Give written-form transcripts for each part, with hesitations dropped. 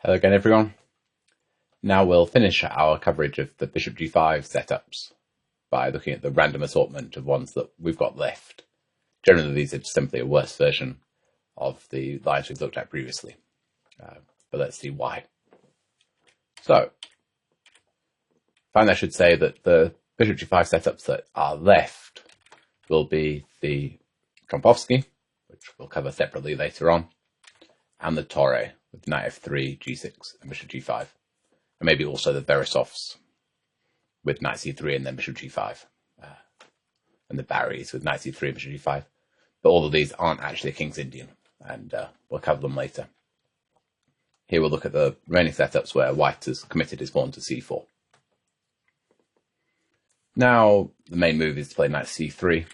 Hello again, everyone. Now we'll finish our coverage of the bishop g5 setups by looking at the random assortment of ones that we've got left. Generally, these are simply a worse version of the lines we've looked at previously, but let's see why. So, finally, I should say that the bishop g5 setups that are left will be the Trompovsky, which we'll cover separately later on, and the Torre with knight f3, g6, and bishop g5. And maybe also the Veresovs with knight c3 and then bishop g5. And the Barrys with knight c3 and bishop g5. But all of these aren't actually King's Indian, and we'll cover them later. Here we'll look at the remaining setups where white has committed his pawn to c4. Now the main move is to play knight c3.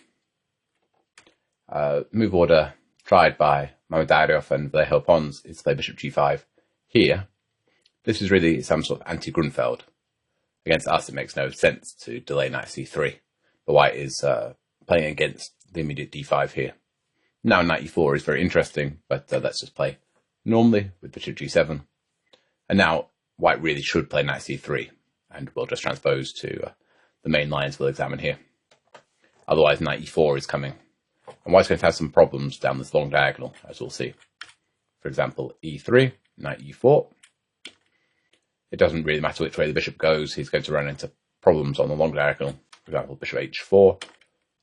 Move order tried by Mamadaryov and Vallejo Pons is to play bishop g5 here. This is really some sort of anti-Grunfeld. Against us, it makes no sense to delay knight c3, but white is playing against the immediate d5 here. Now knight e4 is very interesting, but let's just play normally with bishop g7. And now white really should play knight c3, and we'll just transpose to the main lines we'll examine here. Otherwise, knight e4 is coming. And white's going to have some problems down this long diagonal, as we'll see. For example, e3, knight e4. It doesn't really matter which way the bishop goes, he's going to run into problems on the long diagonal. For example, bishop h4,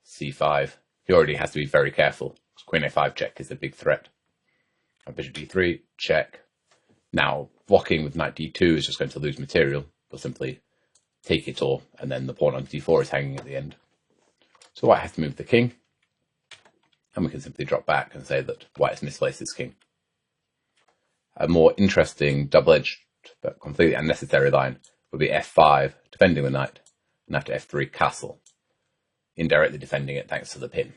c5. He already has to be very careful, because queen a5 check is a big threat. And bishop d3, check. Now, blocking with knight d2 is just going to lose material. We'll simply take it all, and then the pawn on d4 is hanging at the end. So white has to move the king. And we can simply drop back and say that white has misplaced his king. A more interesting double-edged but completely unnecessary line would be f5, defending the knight, and after f3, castle, indirectly defending it thanks to the pin.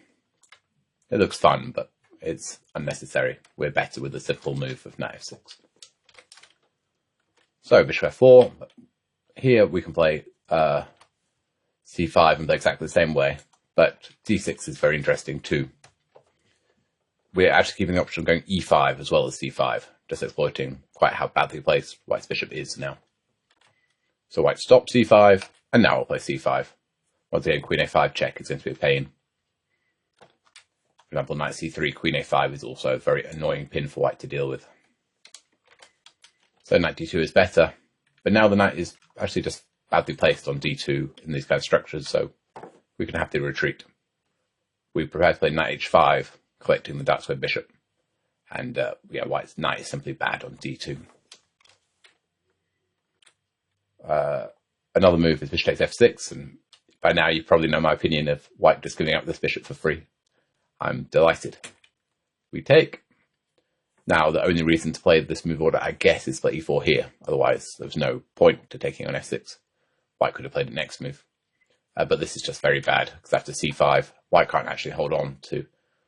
It looks fun, but it's unnecessary. We're better with the simple move of knight f6. So bishop f4. Here we can play c5 and play exactly the same way, but d6 is very interesting too. We're actually keeping the option of going e5 as well as c5, just exploiting quite how badly placed white's bishop is now. So white stops c5, and now we'll play c5. Once again, queen a5 check is going to be a pain. For example, knight c3, queen a5 is also a very annoying pin for white to deal with. So knight d2 is better, but now the knight is actually just badly placed on d2 in these kind of structures, so we can happily retreat. We prepare to play knight h5, collecting the dark square bishop. And white's knight is simply bad on d2. Another move is bishop takes f6, and by now you probably know my opinion of white just giving up this bishop for free. I'm delighted. We take. Now the only reason to play this move order, I guess, is play e4 here. Otherwise, there's no point to taking on f6. White could have played the next move. But this is just very bad, because after c5, white can't actually hold on to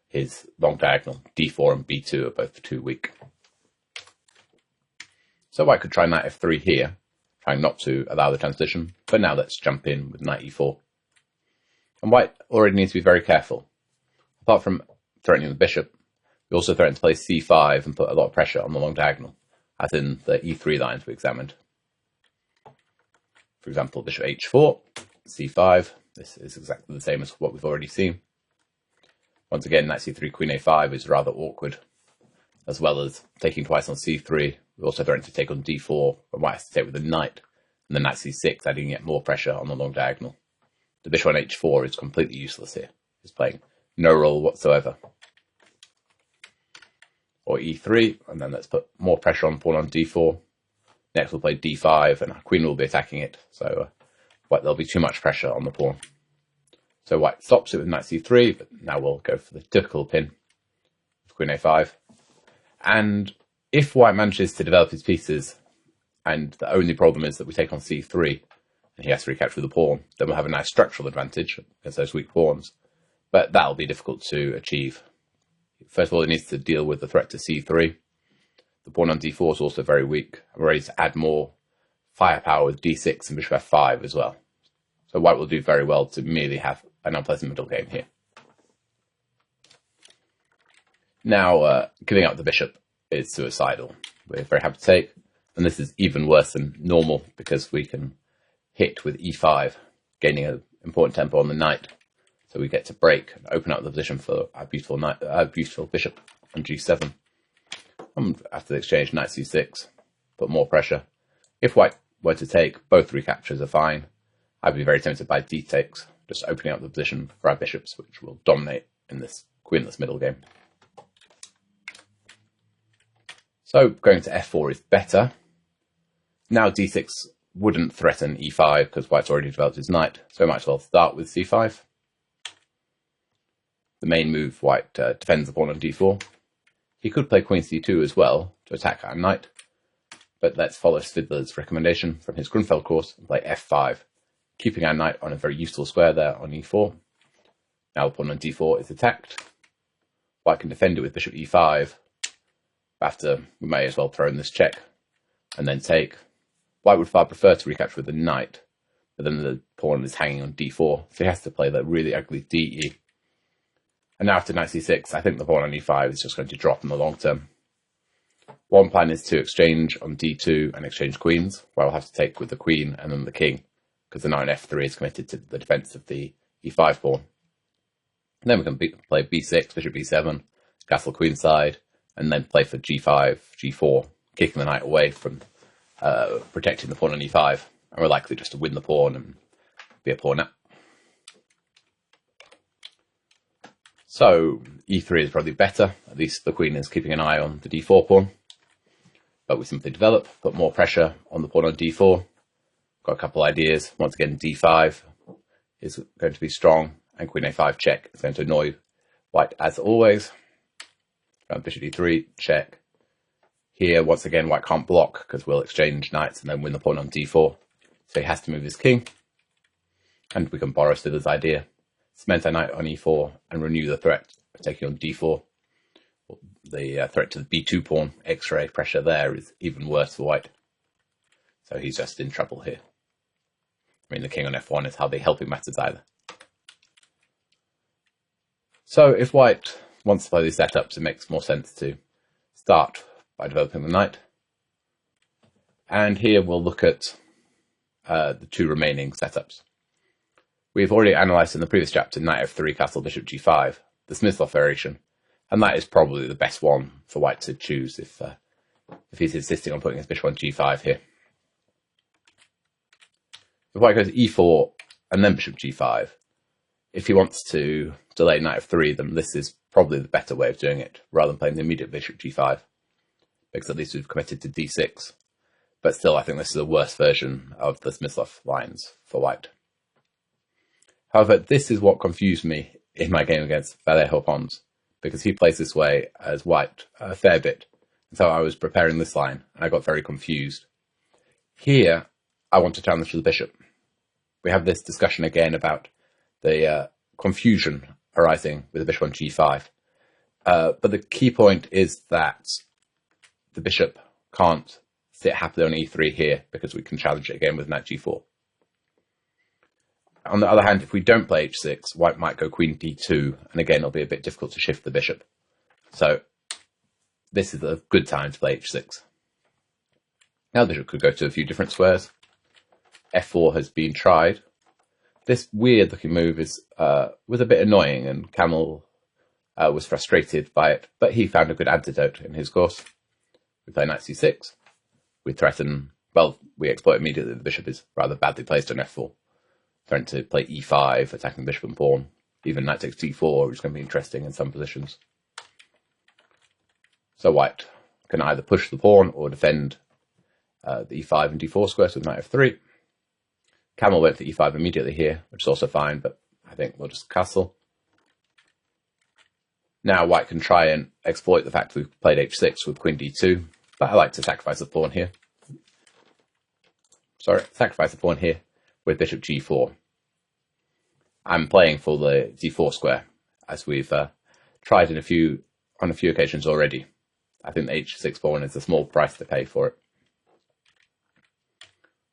his long diagonal. d4 and b2 are both too weak. So white could try knight f3 here, trying not to allow the transition, but now let's jump in with knight e4. And white already needs to be very careful. Apart from threatening the bishop, we also threaten to play c5 and put a lot of pressure on the long diagonal, as in the e3 lines we examined. For example, bishop h4, c5. This is exactly the same as what we've already seen. Once again, knight c3, queen a5 is rather awkward, as well as taking twice on c3. We also threaten to take on d4, and white has to take with the knight, and then knight c6, adding yet more pressure on the long diagonal. The bishop on h4 is completely useless here. It's playing no role whatsoever. Or e3, and then let's put more pressure on the pawn on d4. Next we'll play d5, and our queen will be attacking it, so there'll be too much pressure on the pawn. So white stops it with knight c3, but now we'll go for the typical pin with queen a5. And if white manages to develop his pieces, and the only problem is that we take on c3, and he has to recapture the pawn, then we'll have a nice structural advantage against those weak pawns. But that'll be difficult to achieve. First of all, it needs to deal with the threat to c3. The pawn on d4 is also very weak. I'm ready to add more firepower with d6 and bishop f5 as well. So white will do very well to merely have an unpleasant middle game here. Now, giving up the bishop is suicidal. We're very happy to take. And this is even worse than normal because we can hit with e5, gaining an important tempo on the knight. So we get to break and open up the position for our beautiful knight, beautiful bishop on g7. And after the exchange, knight c6, put more pressure. If white were to take, both recaptures are fine. I'd be very tempted by d takes, just opening up the position for our bishops, which will dominate in this queenless middle game. So going to f4 is better. Now d6 wouldn't threaten e5 because white's already developed his knight, so we might as well start with c5. The main move, white defends the pawn on d4. He could play queen c2 as well to attack our knight, but let's follow Svidler's recommendation from his Grunfeld course and play f5, keeping our knight on a very useful square there on e4. Now the pawn on d4 is attacked. White can defend it with bishop e5. After, we may as well throw in this check and then take. White would far prefer to recapture with the knight, but then the pawn is hanging on d4, so he has to play that really ugly de. And now after knight c6, I think the pawn on e5 is just going to drop in the long term. One plan is to exchange on d2 and exchange queens, where I'll have to take with the queen and then the king, because the knight on f3 is committed to the defense of the e5 pawn. And then we can play b6, bishop b7, castle queenside, and then play for g5, g4, kicking the knight away from protecting the pawn on e5. And we're likely just to win the pawn and be a pawn up. So e3 is probably better. At least the queen is keeping an eye on the d4 pawn. But we simply develop, put more pressure on the pawn on d4. Got a couple ideas. Once again, d5 is going to be strong, and queen a5 check is going to annoy white as always. Bishop d3, check. Here, once again, white can't block because we'll exchange knights and then win the pawn on d4. So he has to move his king. And we can borrow Svidler's idea. Cement our knight on e4 and renew the threat of taking on d4. The threat to the b2 pawn, X-ray pressure there, is even worse for white. So he's just in trouble here. I mean, the king on f1 is hardly helping matters either. So if white wants to play these setups, it makes more sense to start by developing the knight. And here we'll look at the two remaining setups. We've already analysed in the previous chapter knight f3, castle, bishop g5, the Smyslov variation, and that is probably the best one for white to choose if he's insisting on putting his bishop on g5 here. If white goes e4 and then bishop g5, if he wants to delay knight f3, then this is probably the better way of doing it, rather than playing the immediate bishop g5, because at least we've committed to d6. But still, I think this is a worse version of the Smyslov lines for white. However, this is what confused me in my game against Vallejo Pons, because he plays this way as white a fair bit. And so I was preparing this line, and I got very confused. Here, I want to challenge the bishop. We have this discussion again about the confusion arising with the bishop on g5. But the key point is that the bishop can't sit happily on e3 here, because we can challenge it again with knight g4. On the other hand, if we don't play h6, white might go queen d2, and again it'll be a bit difficult to shift the bishop. So this is a good time to play h6. Now the bishop could go to a few different squares. f4 has been tried. This weird looking move was a bit annoying, and Camel was frustrated by it, but he found a good antidote in his course. We play knight c6. We threaten, well, we exploit immediately the bishop is rather badly placed on f4. Threaten to play e5, attacking bishop and pawn. Even knight takes d4, which is going to be interesting in some positions. So white can either push the pawn or defend the e5 and d4 squares with knight f3. Camel went for e5 immediately here, which is also fine, but I think we'll just castle. Now white can try and exploit the fact that we've played h6 with queen d2, but I like to sacrifice the pawn here. Sacrifice the pawn here with bishop g4. I'm playing for the d4 square, as we've tried on a few occasions already. I think the h6 pawn is a small price to pay for it.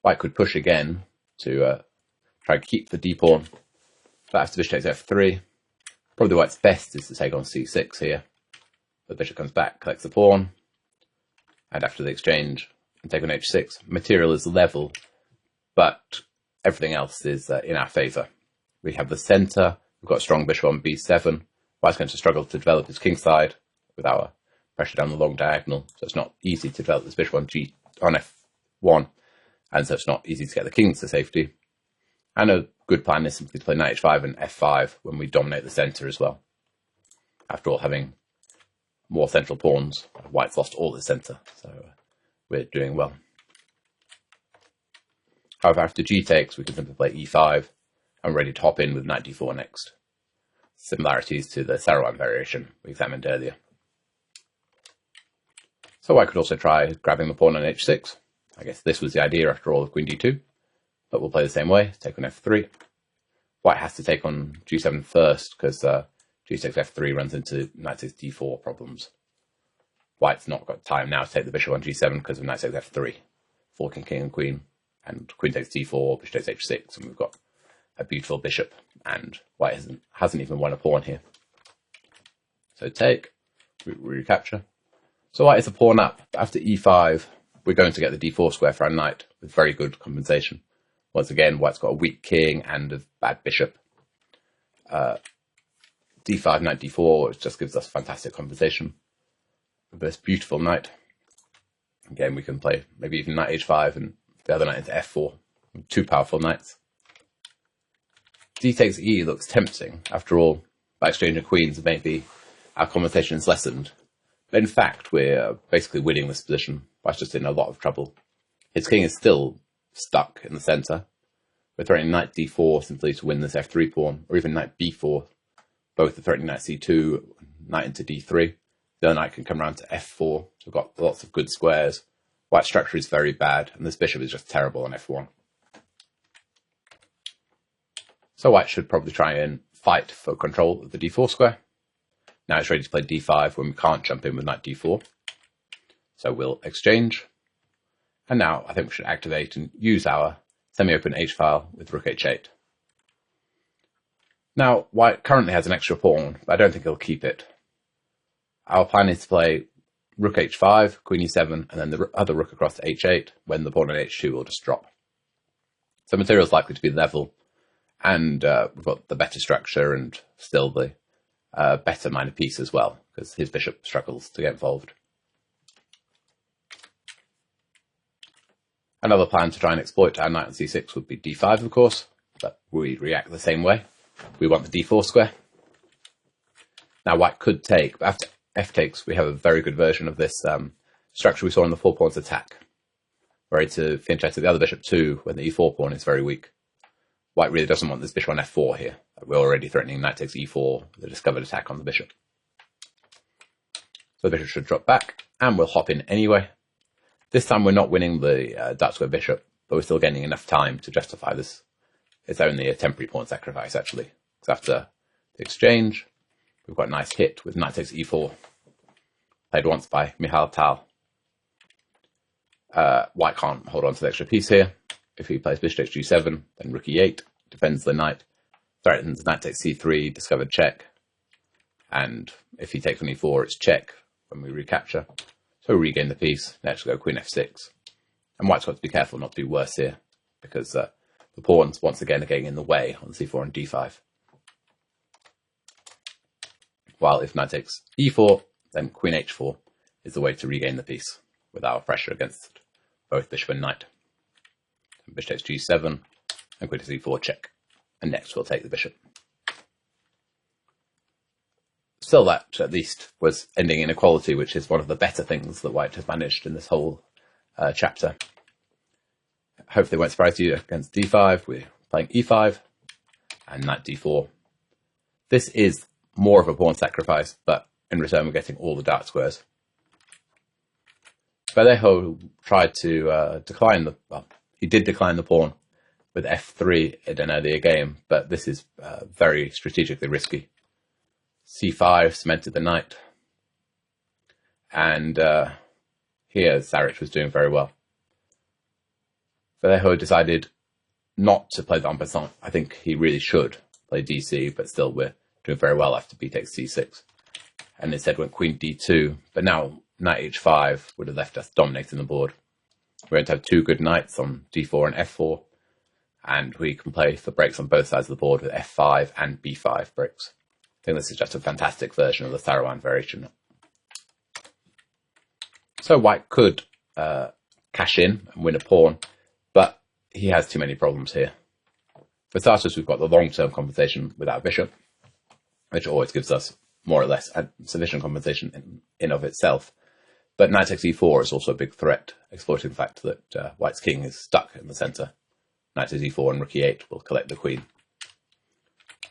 White could push again to try and keep the d pawn, but after bishop takes f3, probably white's best is to take on c6 here. The bishop comes back, collects the pawn, and after the exchange, and take on h6. Material is level, but everything else is in our favour. We have the centre, we've got a strong bishop on b7. White's going to struggle to develop his kingside with our pressure down the long diagonal, so it's not easy to develop this bishop on f1, and so it's not easy to get the kings to safety. And a good plan is simply to play knight h5 and f5 when we dominate the centre as well. After all, having more central pawns, White's lost all the centre, so we're doing well. However, after g takes, we can simply play e5, and we're ready to hop in with knight d4 next. Similarities to the Saruman variation we examined earlier. So I could also try grabbing the pawn on h6. I guess this was the idea after all of queen d2, but we'll play the same way, take on f3. White has to take on g7 first, because g6 f3 runs into knight 6 d4 problems. White's not got time now to take the bishop on g7 because of knight 6 f3, forking king and queen, and queen takes d4, bishop takes h6, and we've got a beautiful bishop, and White hasn't even won a pawn here. So take, we recapture. So White is a pawn up. After e5, we're going to get the d4 square for our knight with very good compensation. Once again, White's got a weak king and a bad bishop. d5, knight d4 just gives us fantastic compensation with this beautiful knight. Again, we can play maybe even knight h5 and the other knight into f4. Two powerful knights. D takes e looks tempting. After all, by exchanging queens, maybe our compensation is lessened. But in fact, we're basically winning this position. White's just in a lot of trouble. His king is still stuck in the centre. We're threatening knight d4 simply to win this f3 pawn, or even knight b4. Both are threatening knight c2, knight into d3. The other knight can come around to f4. So we've got lots of good squares. White's structure is very bad, and this bishop is just terrible on f1. So White should probably try and fight for control of the d4 square. Now it's ready to play d5 when we can't jump in with knight d4. So we'll exchange. And now I think we should activate and use our semi-open h-file with rook h8. Now White currently has an extra pawn, but I don't think he'll keep it. Our plan is to play rook h5, queen e7, and then the other rook across to h8, when the pawn on h2 will just drop. So material is likely to be level, and we've got the better structure and still the better minor piece as well, because his bishop struggles to get involved. Another plan to try and exploit our knight on c6 would be d5, of course, but we react the same way. We want the d4 square. Now White could take, but after f takes, we have a very good version of this structure we saw in the 4 pawns attack. Ready to finish out the other bishop too when the e4 pawn is very weak. White really doesn't want this bishop on f4 here. We're already threatening knight takes e4, the discovered attack on the bishop. So the bishop should drop back, and we'll hop in anyway. This time we're not winning the dark square bishop, but we're still gaining enough time to justify this. It's only a temporary pawn sacrifice, actually. Because after the exchange, we've got a nice hit with knight takes e4, played once by Michal Tal. White can't hold on to the extra piece here. If he plays bishop takes g7, then rook e8, defends the knight, threatens knight takes c3, discovered check, and if he takes on e4, it's check when we recapture. So we regain the piece. Next we go queen f6, and White's got to be careful not to do worse here, because the pawns once again are getting in the way on c4 and d5. While if knight takes e4, then queen h4 is the way to regain the piece with our pressure against both bishop and knight. Bishop takes g7, and queen takes e4 check. And next we'll take the bishop. Still, that at least was ending in equality, which is one of the better things that White has managed in this whole chapter. Hopefully it won't surprise you against d5. We're playing e5 and knight d4. This is more of a pawn sacrifice, but in return we're getting all the dark squares. Vallejo tried to decline the... Well, he did decline the pawn with f3 in an earlier game, but this is very strategically risky. c5 cemented the knight, and here Sarich was doing very well. Vallejo decided not to play the en passant. I think he really should play dc, but still we're doing very well after b takes c6. And instead went queen d2, but now knight h5 would have left us dominating the board. We're going to have two good knights on d4 and f4, and we can play for breaks on both sides of the board with f5 and b5 breaks. I think this is just a fantastic version of the Saruman variation. So white could cash in and win a pawn, but he has too many problems here. For starters, we've got the long-term compensation with our bishop, which always gives us more or less sufficient compensation in of itself. But knight takes e4 is also a big threat, exploiting the fact that white's king is stuck in the centre. Knight takes e4 and rook e8 will collect the queen.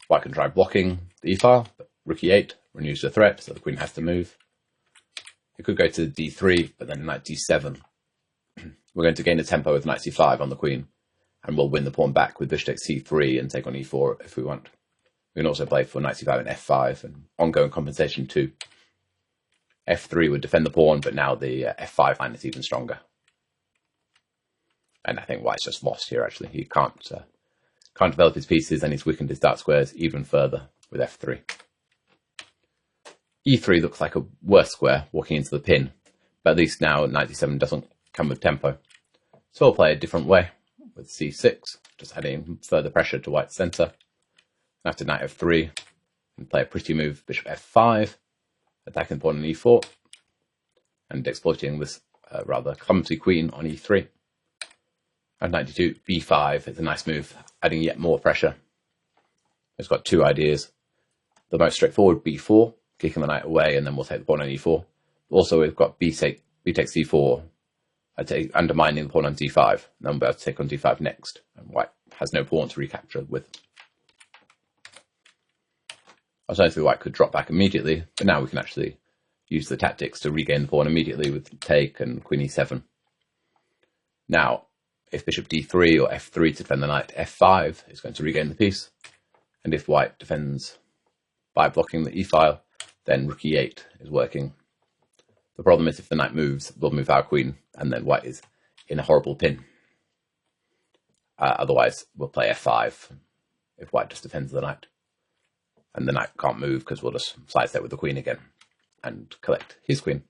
White can try blocking the e-file, but rook e8 renews the threat, so the queen has to move. It could go to d3, but then knight d7. We're going to gain a tempo with knight c5 on the queen, and we'll win the pawn back with bishop takes c3 and take on e4 if we want. We can also play for knight c5 and f5, and ongoing compensation too. f3 would defend the pawn, but now the f5 line is even stronger. And I think white's just lost here, actually. He can't develop his pieces, and he's weakened his dark squares even further with f3. e3 looks like a worse square walking into the pin, but at least now knight d7 doesn't come with tempo. So we'll play a different way with c6, just adding further pressure to white's centre. After knight f3, and play a pretty move, bishop f5, attacking the pawn on e4, and exploiting this rather clumsy queen on e3. And knight d2, b5 is a nice move, adding yet more pressure. It's got two ideas. The most straightforward, b4, kicking the knight away, and then we'll take the pawn on e4. Also, we've got b takes c4, undermining the pawn on d5, and then we'll be able to take on d5 next. And white has no pawn to recapture with. Alternatively, white could drop back immediately, but now we can actually use the tactics to regain the pawn immediately with take and queen e7. Now, if bishop d3 or f3 to defend the knight, f5 is going to regain the piece. And if white defends by blocking the e-file, then rook e8 is working. The problem is if the knight moves, we'll move our queen, and then white is in a horrible pin. Otherwise, we'll play f5 if white just defends the knight. And the knight can't move because we'll just sidestep with the queen again and collect his queen.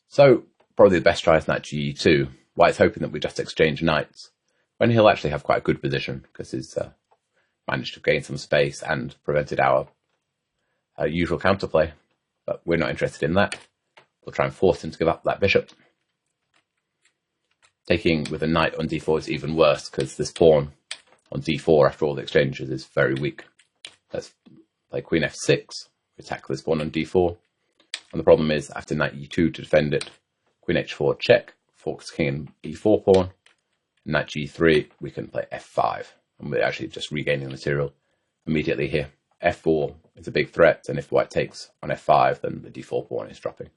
So, probably the best try is knight ge2. White's hoping that we just exchange knights, when he'll actually have quite a good position because he's managed to gain some space and prevented our usual counterplay. But we're not interested in that. We'll try and force him to give up that bishop. Taking with a knight on d4 is even worse because this pawn on d4 after all the exchanges is very weak. Let's play queen f6, attack this pawn on d4. And the problem is after knight e2 to defend it, queen h4 check, forks king and e4 pawn. Knight g3, we can play f5. And we're actually just regaining material immediately here. f4 is a big threat, and if white takes on f5, then the d4 pawn is dropping.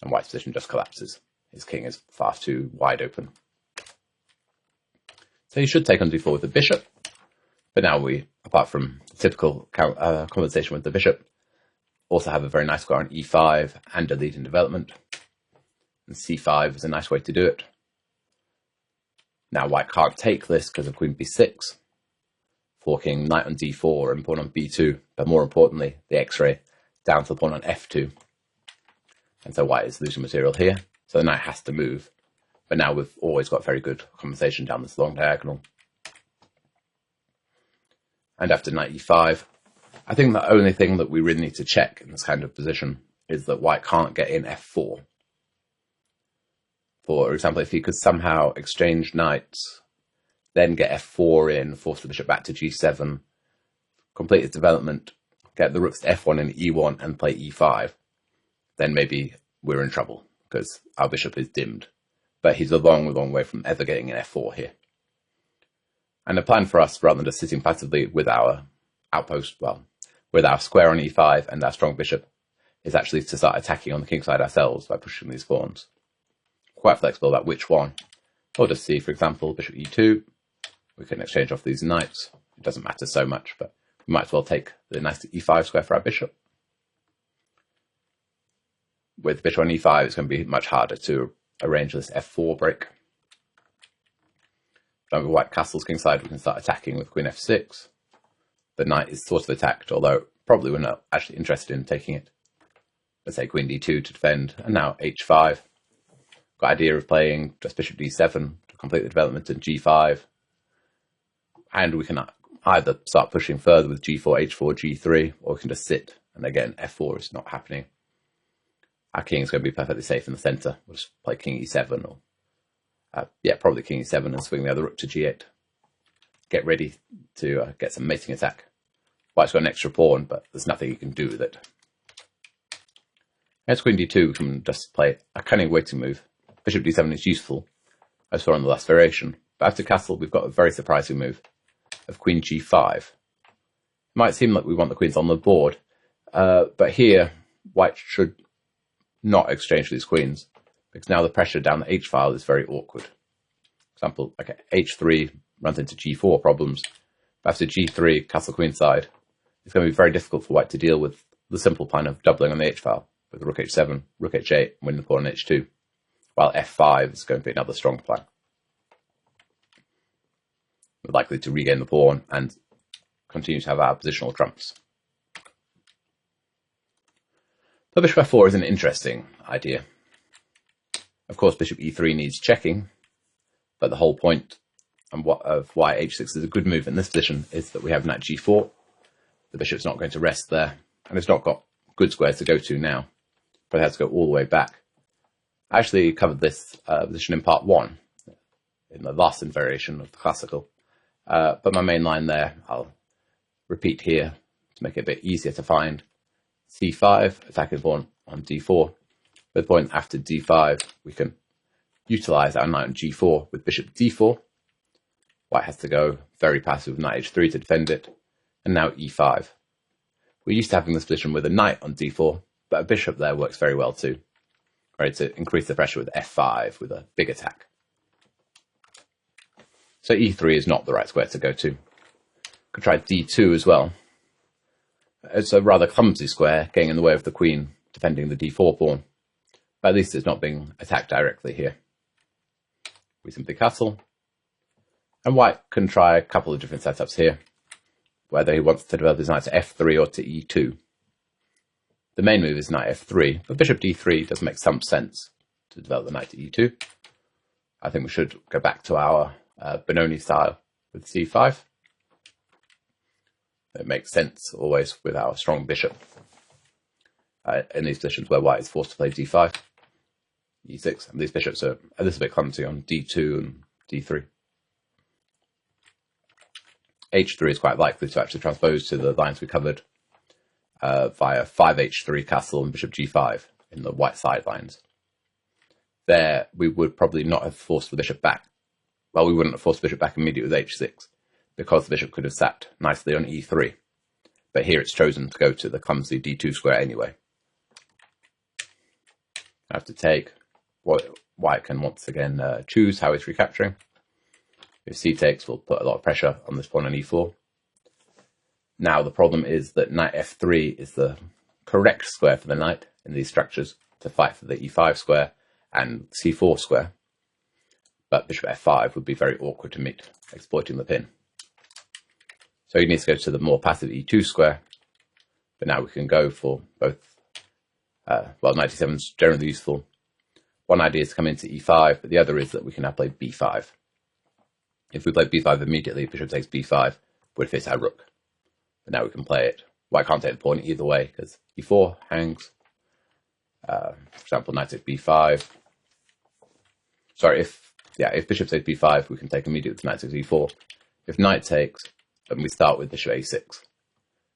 And white's position just collapses. His king is far too wide open. So he should take on d4 with the bishop. But now we, apart from the typical compensation with the bishop, also have a very nice square on e5 and a lead in development. And c5 is a nice way to do it. Now white can't take this because of queen b6, forking knight on d4 and pawn on b2, but more importantly, the x-ray down to the pawn on f2. And so white is losing material here, so the knight has to move. But now we've always got very good compensation down this long diagonal. And after knight e5, I think the only thing that we really need to check in this kind of position is that white can't get in f4. For example, if he could somehow exchange knights, then get f4 in, force the bishop back to g7, complete his development, get the rooks to f1 and e1 and play e5, then maybe we're in trouble because our bishop is dimmed. But he's a long, long way from ever getting an f4 here. And the plan for us, rather than just sitting passively with our outpost, well, with our square on e5 and our strong bishop, is actually to start attacking on the king side ourselves by pushing these pawns. Quite flexible about which one. Or just see, for example, bishop e2. We can exchange off these knights. It doesn't matter so much, but we might as well take the nice e5 square for our bishop. With bishop on e5, it's going to be much harder to arrange this f4 break. Now with white castle's kingside, we can start attacking with queen f6. The knight is sort of attacked, although probably we're not actually interested in taking it. let's say queen d2 to defend, and now h5. Got idea of playing just bishop d7 to complete the development in g5, and we can either start pushing further with g4, h4, g3, or we can just sit, and again f4 is not happening. Our king is going to be perfectly safe in the center. We'll just play king e7, or probably king e7 and swing the other rook to g8. Get ready to get some mating attack. White's got an extra pawn, but there's nothing you can do with it. Against queen d2, we can just play a cunning waiting move. Bishop d7 is useful, as for on the last variation. But after castle, we've got a very surprising move of queen g5. It might seem like we want the queens on the board, but here, white should not exchange these queens, because now the pressure down the h file is very awkward. For example, okay, h3 runs into g4 problems. But after g3, castle queenside, it's going to be very difficult for white to deal with the simple plan of doubling on the h file, with rook h7, rook h8, and win the pawn on h2, while f5 is going to be another strong plan. We're likely to regain the pawn and continue to have our positional trumps. But bishop f4 is an interesting idea. Of course, bishop e3 needs checking, but the whole point of why h6 is a good move in this position is that we have knight g4. The bishop's not going to rest there, and it's not got good squares to go to now, but it has to go all the way back. I actually covered this position in part 1, in the last variation of the classical, but my main line there, I'll repeat here to make it a bit easier to find. c5, attacking the pawn on d4. At the point after d5, we can utilize our knight on g4 with bishop d4. White has to go very passive with knight h3 to defend it, and now e5. We're used to having this position with a knight on d4, but a bishop there works very well too. Ready to increase the pressure with f5 with a big attack. So e3 is not the right square to go to. Could try d2 as well. It's a rather clumsy square, getting in the way of the queen, defending the d4 pawn. But at least it's not being attacked directly here. We simply castle. And white can try a couple of different setups here, whether he wants to develop his knight to f3 or to e2. The main move is knight f3, but bishop d3 does make some sense to develop the knight to e2. I think we should go back to our Benoni style with c5. It makes sense always with our strong bishop in these positions where white is forced to play d5, e6, and these bishops are a little bit clumsy on d2 and d3. h3 is quite likely to actually transpose to the lines we covered via 5h3 castle and bishop g5 in the white side lines. There, we would probably not have forced the bishop back. Well, we wouldn't have forced the bishop back immediately with h6, because the bishop could have sat nicely on e3. But here it's chosen to go to the clumsy d2 square anyway. I have to take what white can once again choose how it's recapturing. If c takes, we'll put a lot of pressure on this pawn on e4. Now the problem is that knight f3 is the correct square for the knight in these structures to fight for the e5 square and c4 square. But bishop f5 would be very awkward to meet, exploiting the pin. So he needs to go to the more passive e2 square. But now we can go for both. Knight e7 is generally useful. One idea is to come into e5, but the other is that we can now play b5. If we play b5 immediately, bishop takes b5 would fit our rook. But now we can play it. White can't take the pawn either way because e4 hangs. For example, knight takes b5. Sorry, if bishop takes b5, we can take immediately with knight takes e4. If knight takes, then we start with bishop a6.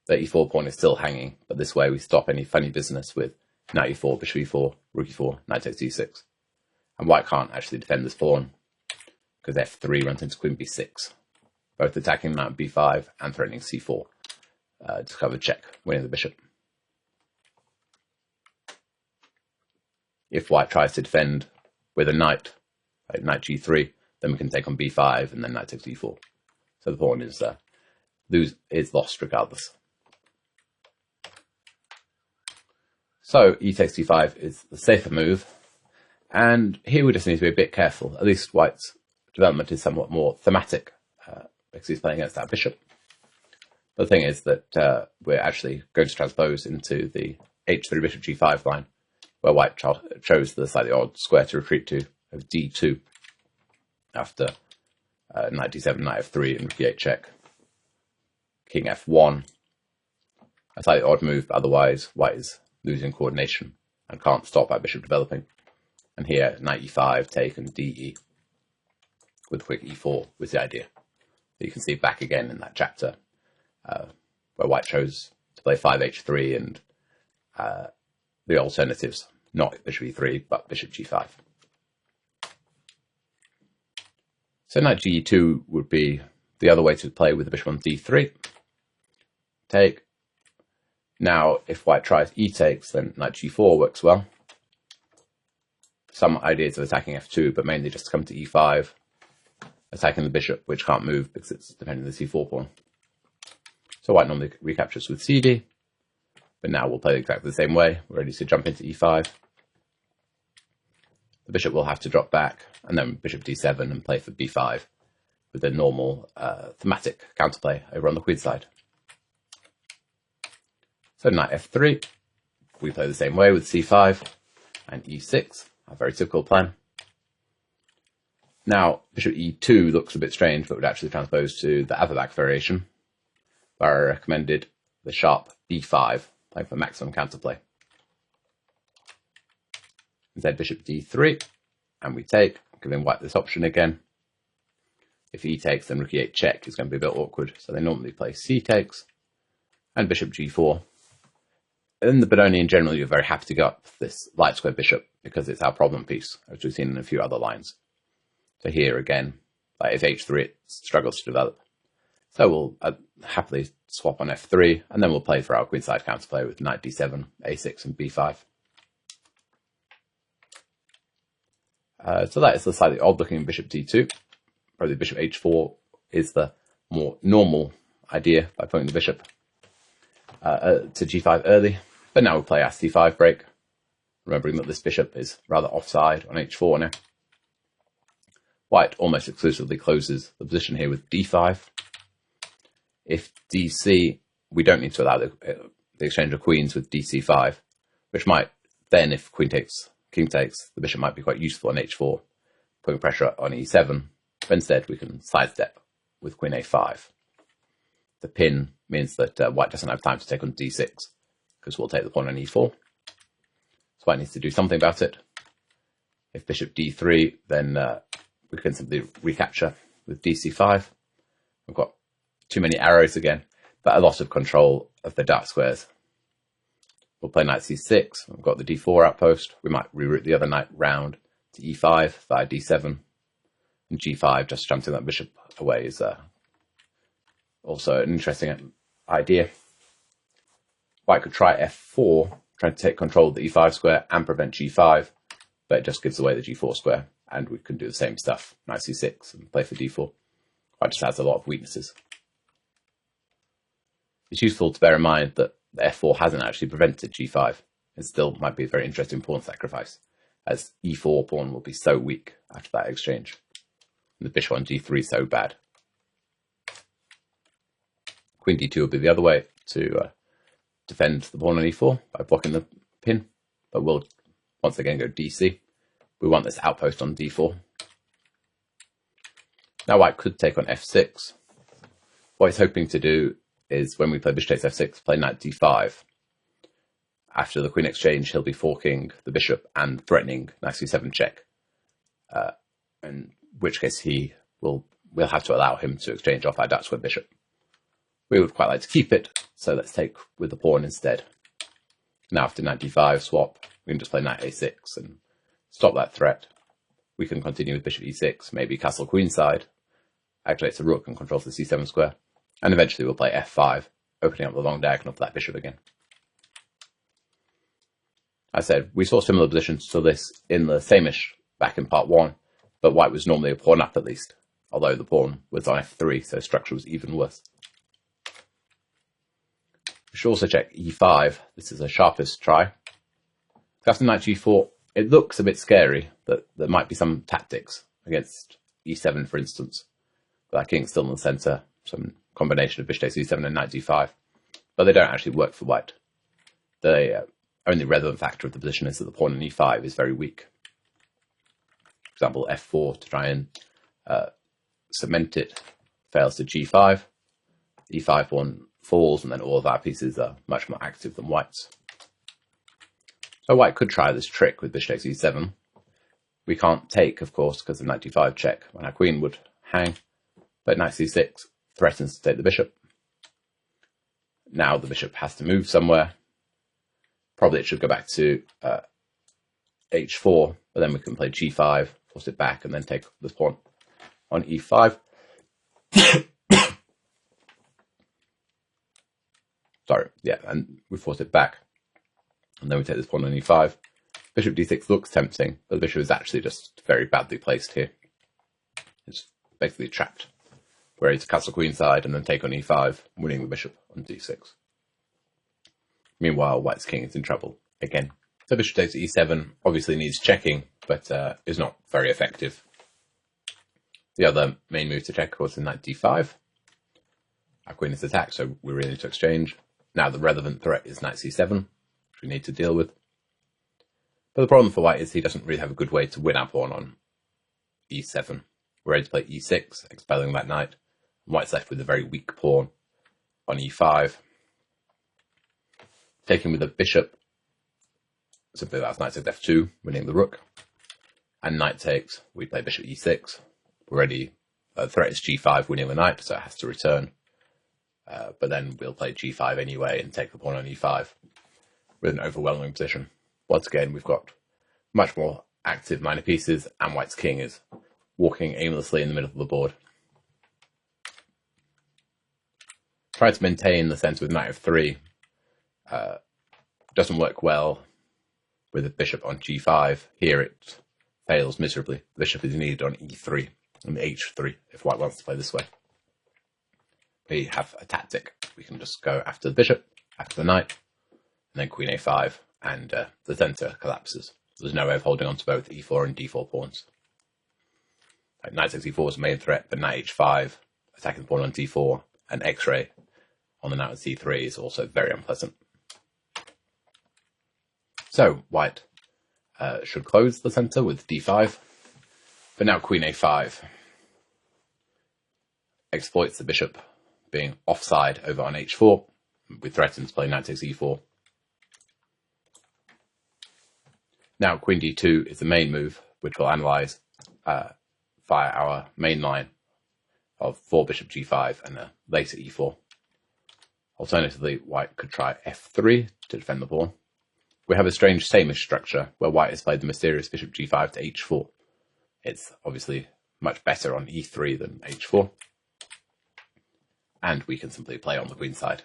The e4 pawn is still hanging, but this way we stop any funny business with knight e4, bishop e4, rook e4, knight takes e6. And white can't actually defend this pawn because f3 runs into queen b6, both attacking knight b5 and threatening c4 to cover check, winning the bishop. If white tries to defend with a knight, like knight g3, then we can take on b5 and then knight takes e4. So the pawn is lost regardless. So e takes d5 is the safer move, and here we just need to be a bit careful. At least white's development is somewhat more thematic because he's playing against that bishop. But the thing is that we're actually going to transpose into the h3 bishop g5 line, where white chose the slightly odd square to retreat to of d2 after knight d7, knight f3, and rook e8 check, king f1. A slightly odd move, but otherwise white is losing coordination and can't stop that bishop developing. And here, knight e5, take, and de with quick e4 was the idea. You can see back again in that chapter where white chose to play 5h3 and the alternatives, not bishop e3, but bishop g5. So knight ge2 would be the other way to play with the bishop on d3. Take. Now, if white tries e takes, then knight g4 works well. Some ideas of attacking f2, but mainly just to come to e5, attacking the bishop, which can't move because it's depending on the c4 pawn. So white normally recaptures with cd, but now we'll play exactly the same way. We're ready to jump into e5. The bishop will have to drop back, and then bishop d7 and play for b5 with the normal thematic counterplay over on the queen side. So knight f3, we play the same way with c5 and e6, a very typical plan. Now, bishop e2 looks a bit strange, but would actually transpose to the Averbach variation, where I recommended the sharp b5, playing for maximum counterplay. Instead, bishop d3, and we take, giving white this option again. If e takes, then rook e8 check is going to be a bit awkward, so they normally play c takes, and bishop g4. In the Benoni, generally, you're very happy to go up this light square bishop because it's our problem piece, as we've seen in a few other lines. So here again, like if h3 it struggles to develop. So we'll happily swap on f3, and then we'll play for our queenside counterplay with knight d7, a6, and b5. So that is the slightly odd-looking bishop d2. Probably bishop h4 is the more normal idea by putting the bishop to g5 early. But now we'll play our c5 break, remembering that this bishop is rather offside on h4 now. White almost exclusively closes the position here with d5. If dc, we don't need to allow the exchange of queens with dc5, which might then, if queen takes, king takes, the bishop might be quite useful on h4, putting pressure on e7. But instead, we can sidestep with queen a5. The pin means that white doesn't have time to take on d6, because we'll take the pawn on e4. So white needs to do something about it. If bishop d3, then we can simply recapture with dc5. We've got too many arrows again, but a lot of control of the dark squares. We'll play knight c6. We've got the d4 outpost. We might reroute the other knight round to e5 via d7. And g5, just jumping that bishop away, is also an interesting idea. White could try f4, trying to take control of the e5 square and prevent g5, but it just gives away the g4 square, and we can do the same stuff, knight c6, and play for d4. White just has a lot of weaknesses. It's useful to bear in mind that the f4 hasn't actually prevented g5. It still might be a very interesting pawn sacrifice, as e4 pawn will be so weak after that exchange, and the bishop on g3 is so bad. Queen d2 will be the other way to defend the pawn on e4 by blocking the pin, but we'll once again go dc. We want this outpost on d4. Now white could take on f6. What he's hoping to do is, when we play bishop takes f6, play knight d5. After the queen exchange, he'll be forking the bishop and threatening knight c7 check, in which case we'll have to allow him to exchange off our dark square bishop. We would quite like to keep it, so let's take with the pawn instead. Now after knight d5 swap, we can just play knight a6 and stop that threat. We can continue with bishop e6, maybe castle queenside, activates the rook and controls the c7 square, and eventually we'll play f5, opening up the long diagonal for that bishop again. I said, we saw similar positions to this in the same-ish back in part 1, but white was normally a pawn up at least, although the pawn was on f3, so structure was even worse. We should also check e5. This is a sharpest try. After knight g4, it looks a bit scary that there might be some tactics against e7, for instance. But that king's still in the centre, some combination of bishop takes e7 and knight d5. But they don't actually work for white. They only relevant factor of the position is that the pawn on e5 is very weak. For example, f4 to try and cement it fails to g5. The e5 pawn falls, and then all of our pieces are much more active than white's. So white could try this trick with bishop takes e7. We can't take, of course, because of knight d5 check, when our queen would hang, but knight c6 threatens to take the bishop. Now the bishop has to move somewhere. Probably it should go back to h4, but then we can play g5, force it back, and then take this pawn on e5. Sorry, yeah, and we force it back. And then we take this pawn on e5. Bishop d6 looks tempting, but the bishop is actually just very badly placed here. It's basically trapped. We're ready to castle queenside and then take on e5, winning the bishop on d6. Meanwhile, white's king is in trouble again. So bishop takes e7 obviously needs checking, but is not very effective. The other main move to check, of course, is knight d5. Our queen is attacked, so we're ready to exchange. Now the relevant threat is knight c7, which we need to deal with. But the problem for white is he doesn't really have a good way to win our pawn on e7. We're ready to play e6, expelling that knight. And white's left with a very weak pawn on e5. Taking with the bishop, simply that's knight takes f2, winning the rook. And knight takes, we play bishop e6. We're ready, the threat is g5, winning the knight, so it has to return. But then we'll play g5 anyway and take the pawn on e5 with an overwhelming position. Once again, we've got much more active minor pieces, and white's king is walking aimlessly in the middle of the board. Try to maintain the center with knight f3. Doesn't work well with the bishop on g5. Here it fails miserably. The bishop is needed on e3 and h3 if white wants to play this way. We have a tactic. We can just go after the bishop, after the knight, and then queen a5, and the center collapses. There's no way of holding on to both e4 and d4 pawns. Like knight takes e4 is the main threat, but knight h5, attacking the pawn on d4, and x-ray on the knight on c3 is also very unpleasant. So white should close the center with d5, but now queen a5 exploits the bishop being offside over on h4. We threaten to play knight takes e4. Now queen d2 is the main move, which we'll analyse via our main line of 4 bishop g5 and a later e4. Alternatively, white could try f3 to defend the pawn. We have a strange same-ish structure where white has played the mysterious bishop g5 to h4. It's obviously much better on e3 than h4. And we can simply play on the queen side.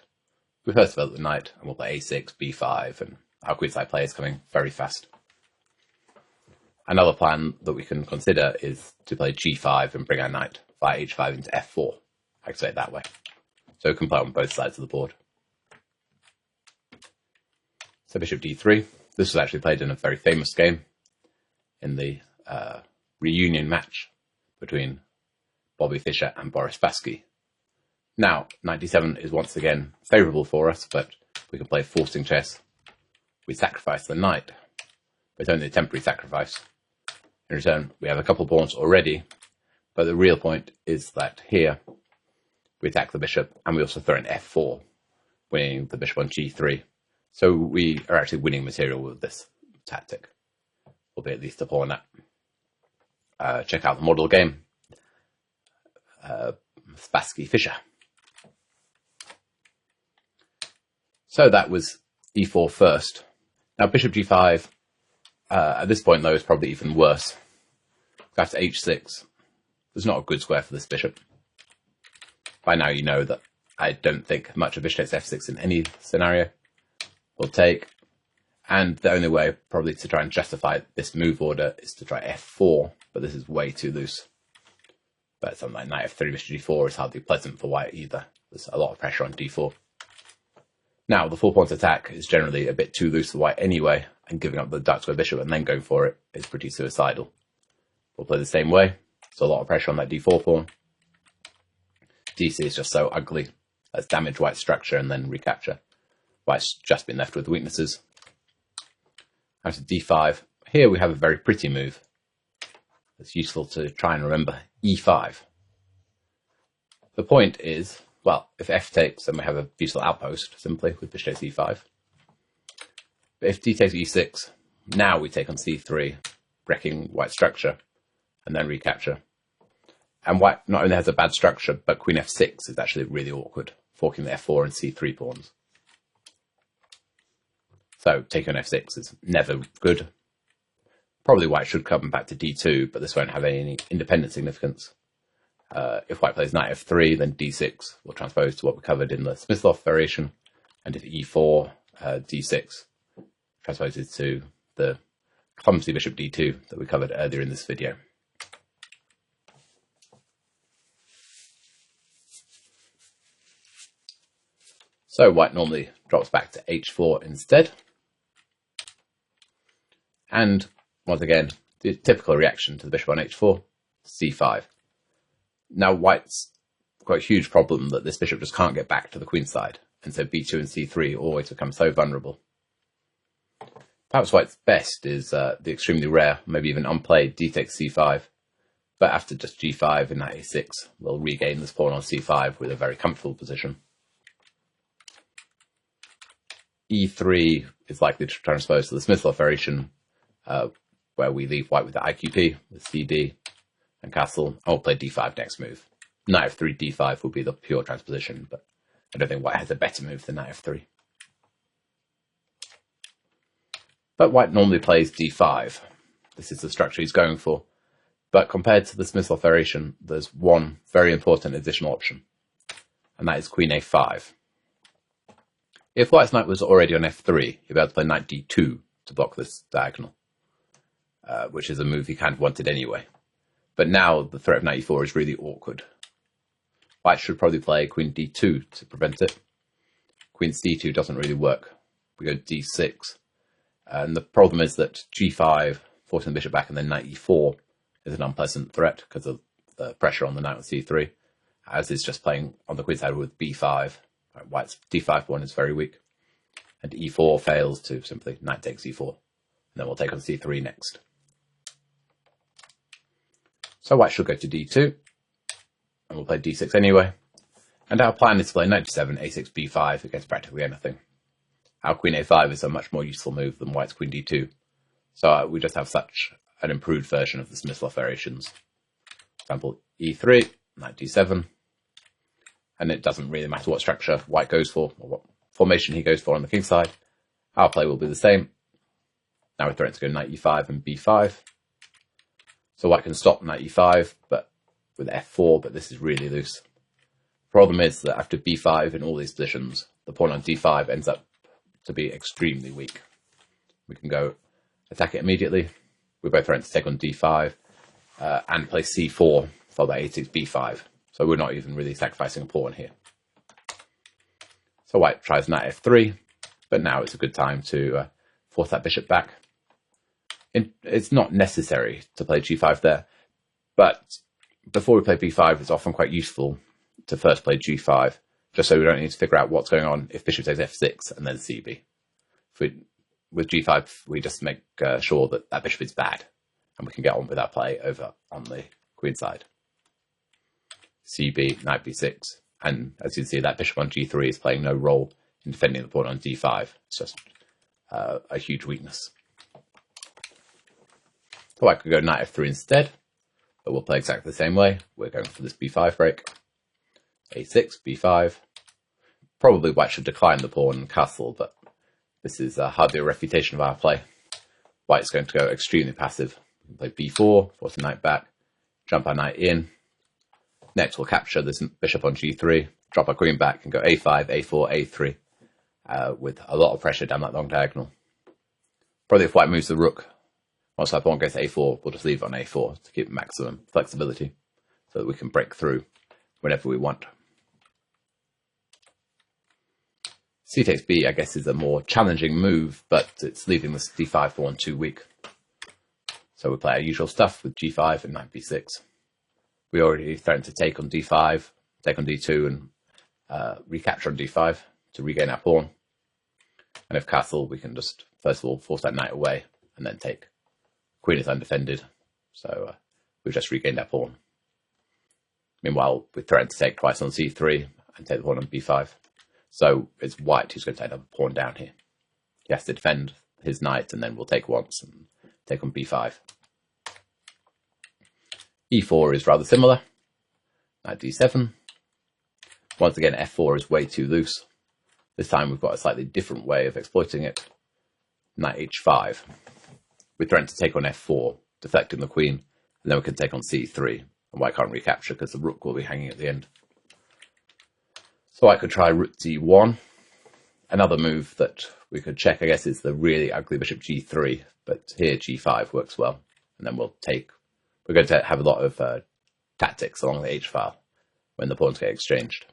We first develop the knight, and we'll play a6, b5, and our queenside play is coming very fast. Another plan that we can consider is to play g5 and bring our knight via h5 into f4. Activate that way. So we can play on both sides of the board. So bishop d3. This was actually played in a very famous game in the reunion match between Bobby Fischer and Boris Spassky. Now, knight d7 is once again favourable for us, but we can play forcing chess. We sacrifice the knight, but it's only a temporary sacrifice. In return, we have a couple of pawns already, but the real point is that here we attack the bishop, and we also throw in f4, winning the bishop on g3. So we are actually winning material with this tactic. Will be at least a pawn up. Check out the model game. Spassky Fischer. So that was e4 first. Now bishop g5, at this point though, is probably even worse. After h6, there's not a good square for this bishop. By now you know that I don't think much of bishop takes f6 in any scenario will take. And the only way probably to try and justify this move order is to try f4, but this is way too loose. But something like knight f3, bishop g4 is hardly pleasant for white either. There's a lot of pressure on d4. Now, the 4 pawns attack is generally a bit too loose for white anyway, and giving up the dark square bishop and then going for it is pretty suicidal. We'll play the same way, so a lot of pressure on that d4 pawn. dc is just so ugly. Let's damage white's structure and then recapture. White's just been left with weaknesses. Out to d5. Here we have a very pretty move. It's useful to try and remember e5. The point is, well, if f takes, then we have a beautiful outpost, simply, with bishop takes e5. But if d takes e6, now we take on c3, wrecking white's structure, and then recapture. And white not only has a bad structure, but queen f6 is actually really awkward, forking the f4 and c3 pawns. So taking on f6 is never good. Probably white should come back to d2, but this won't have any independent significance. If white plays knight f3, then d6 will transpose to what we covered in the Smyslov variation, and if e4, d6 transposes to the clumsy bishop d2 that we covered earlier in this video. So white normally drops back to h4 instead. And once again, the typical reaction to the bishop on h4, c5. Now white's got a huge problem that this bishop just can't get back to the queen side, and so b2 and c3 always become so vulnerable. Perhaps white's best is the extremely rare, maybe even unplayed d takes c5, but after just g5 and knight a6, we'll regain this pawn on c5 with a very comfortable position. e3 is likely to transpose to the Smyslov variation, where we leave white with the IQP, with cd and castle, and we'll play d5 next move. Knight f3, d5 will be the pure transposition, but I don't think white has a better move than knight f3. But white normally plays d5. This is the structure he's going for. But compared to the Smyslov variation, there's one very important additional option, and that is queen a5. If white's knight was already on f3, he'd be able to play knight d2 to block this diagonal, which is a move he kind of wanted anyway. But now the threat of knight e4 is really awkward. White should probably play queen d2 to prevent it. Queen c2 doesn't really work. We go d6. And the problem is that g5, forcing the bishop back, and then knight e4 is an unpleasant threat because of the pressure on the knight on c3, as is just playing on the queen side with b5. White's d5 pawn is very weak. And e4 fails to simply knight takes e4. And then we'll take on c3 next. So white should go to d2, and we'll play d6 anyway. And our plan is to play knight d7, a6, b5 against practically anything. Our queen a5 is a much more useful move than white's queen d2. So we just have such an improved version of the Smyslov variations. For example, e3, knight d7, and it doesn't really matter what structure white goes for, or what formation he goes for on the king side. Our play will be the same. Now we're threatening to go knight e5 and b5. So white can stop knight e5 but with f4, but this is really loose. The problem is that after b5 in all these positions, the pawn on d5 ends up to be extremely weak. We can go attack it immediately. We're both threatened to take on d5 and play c4 followed by a6, b5. So we're not even really sacrificing a pawn here. So white tries knight f3, but now it's a good time to force that bishop back. It's not necessary to play g5 there, but before we play b5, it's often quite useful to first play g5, just so we don't need to figure out what's going on if bishop takes f6 and then cb. With g5, we just make sure that that bishop is bad, and we can get on with our play over on the queen side. cb, knight b6, and as you can see, that bishop on g3 is playing no role in defending the pawn on d5. It's just a huge weakness. So I could go knight f3 instead, but we'll play exactly the same way. We're going for this b5 break. a6, b5. Probably white should decline the pawn and castle, but this is hardly a refutation of our play. White's going to go extremely passive. We can play b4, force the knight back, jump our knight in. Next we'll capture this bishop on g3, drop our queen back and go a5, a4, a3, with a lot of pressure down that long diagonal. Probably if white moves the rook, once that pawn goes to a4, we'll just leave it on a4 to keep maximum flexibility so that we can break through whenever we want. C takes b, I guess, is a more challenging move, but it's leaving this d5 pawn too weak. So we play our usual stuff with g5 and knight b6. We already threatened to take on d5, take on d2, and recapture on d5 to regain our pawn. And if castle, we can just, first of all, force that knight away and then take. Queen is undefended, so we've just regained our pawn. Meanwhile, we're threatened to take twice on c3 and take the pawn on b5. So it's white who's going to take another pawn down here. He has to defend his knight, and then we'll take once and take on b5. e4 is rather similar. Knight d7. Once again, f4 is way too loose. This time we've got a slightly different way of exploiting it. Knight h5. We're threatened to take on f4, deflecting the queen, and then we can take on c3. And white can't recapture because the rook will be hanging at the end. So I could try rook d1. Another move that we could check, I guess, is the really ugly bishop g3, but here g5 works well. And then we're going to have a lot of tactics along the h file when the pawns get exchanged.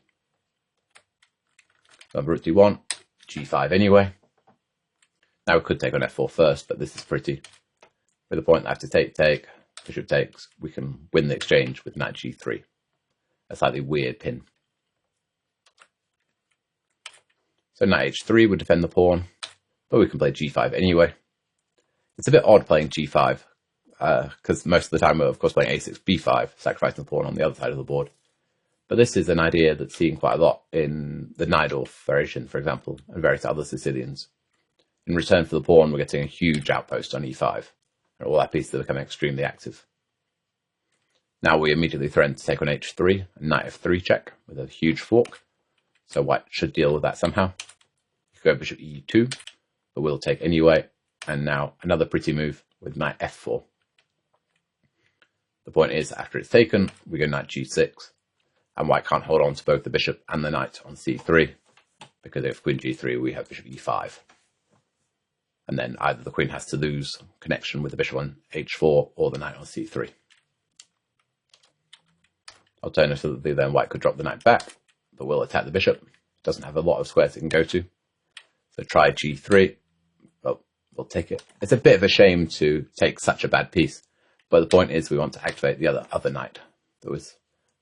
So rook d1, g5 anyway. Now we could take on f4 first, but this is pretty. With the point I have to take, bishop takes, we can win the exchange with knight g3. A slightly weird pin. So knight h3 would defend the pawn, but we can play g5 anyway. It's a bit odd playing g5, because most of the time we're of course playing a6, b5, sacrificing the pawn on the other side of the board. But this is an idea that's seen quite a lot in the Najdorf variation, for example, and various other Sicilians. In return for the pawn, we're getting a huge outpost on e5, and all our pieces are becoming extremely active. Now we immediately threaten to take on h3, and knight f3 check with a huge fork. So white should deal with that somehow. You could go bishop e2, but we'll take anyway. And now another pretty move with knight f4. The point is, after it's taken, we go knight g6, and white can't hold on to both the bishop and the knight on c3, because if queen g3, we have bishop e5. And then either the queen has to lose connection with the bishop on h4 or the knight on c3. Alternatively, then white could drop the knight back, but we'll attack the bishop. It doesn't have a lot of squares it can go to. So try g3, but we'll take it. It's a bit of a shame to take such a bad piece, but the point is we want to activate the other knight that was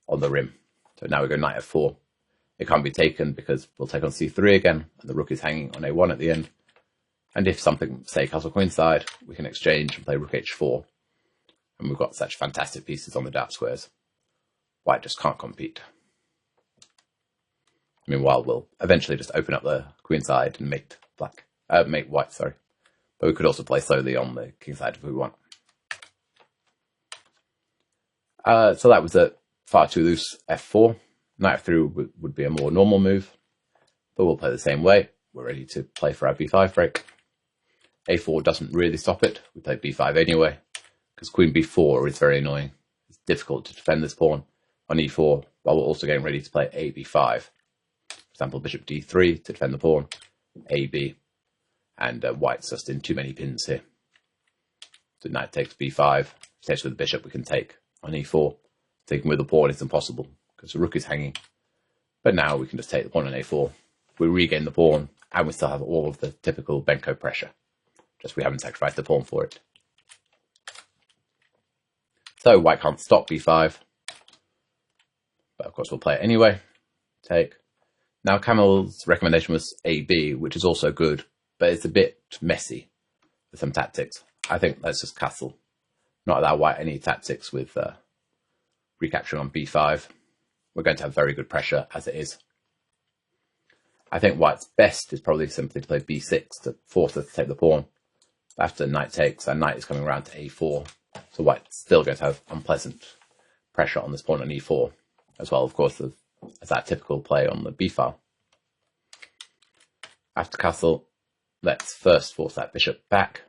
on the rim. So now we go knight f4. It can't be taken because we'll take on c3 again, and the rook is hanging on a1 at the end. And if something, say, castle queenside, we can exchange and play rook h4. And we've got such fantastic pieces on the dark squares. White just can't compete. Meanwhile, we'll eventually just open up the queenside and mate white, sorry. But we could also play slowly on the kingside if we want. So that was a far too loose f4. Knight f3 would be a more normal move, but we'll play the same way. We're ready to play for our b5 break. a4 doesn't really stop it. We play b5 anyway, because queen b4 is very annoying. It's difficult to defend this pawn on e4, while we're also getting ready to play a b5. For example, bishop d3 to defend the pawn, ab, and white's just in too many pins here. So knight takes b5, potentially the bishop we can take on e4. Taking with the pawn is impossible, because the rook is hanging. But now we can just take the pawn on a4. We regain the pawn, and we still have all of the typical Benko pressure. Just we haven't sacrificed the pawn for it. So white can't stop b5. But of course we'll play it anyway. Take. Now Camel's recommendation was AB, which is also good, but it's a bit messy with some tactics. I think let's just castle. Not allow white any tactics with recapturing on b5. We're going to have very good pressure as it is. I think white's best is probably simply to play b6 to force us to take the pawn. After knight takes, our knight is coming around to a4. So white's still going to have unpleasant pressure on this pawn on e4. As well, of course, as that typical play on the b file. After castle, let's first force that bishop back.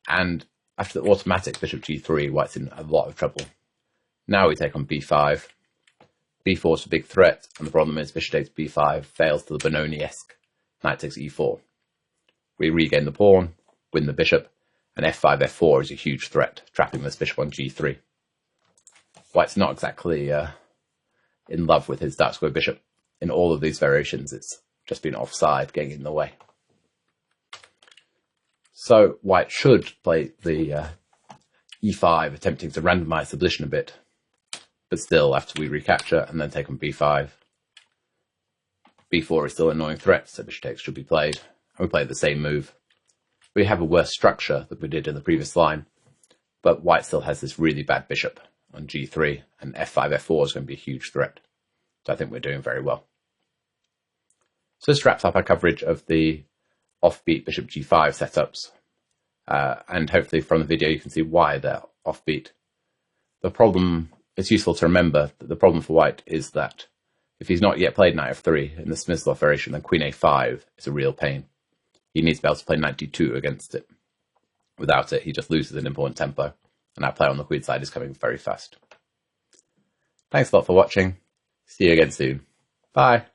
And after the automatic bishop g3, white's in a lot of trouble. Now we take on b5. b4 is a big threat, and the problem is bishop takes b5 fails to the Benoni-esque knight takes e4. We regain the pawn, win the bishop, and f5, f4 is a huge threat, trapping this bishop on g3. White's not exactly in love with his dark square bishop. In all of these variations, it's just been offside, getting in the way. So white should play the e5, attempting to randomize the position a bit. But still, after we recapture and then take on b5, b4 is still an annoying threat, so bishop takes should be played. And we play the same move We have a worse structure than we did in the previous line, but white still has this really bad bishop on g3, and f5, f4 is going to be a huge threat. So I think we're doing very well. So this wraps up our coverage of the offbeat bishop g5 setups, and hopefully from the video you can see why they're offbeat. The problem, it's useful to remember that the problem for white is that if he's not yet played knight f3 in the Smyslov variation, then queen a5 is a real pain. He needs to be able to play knight d2 against it. Without it, he just loses an important tempo, and our play on the queen side is coming very fast. Thanks a lot for watching. See you again soon. Bye.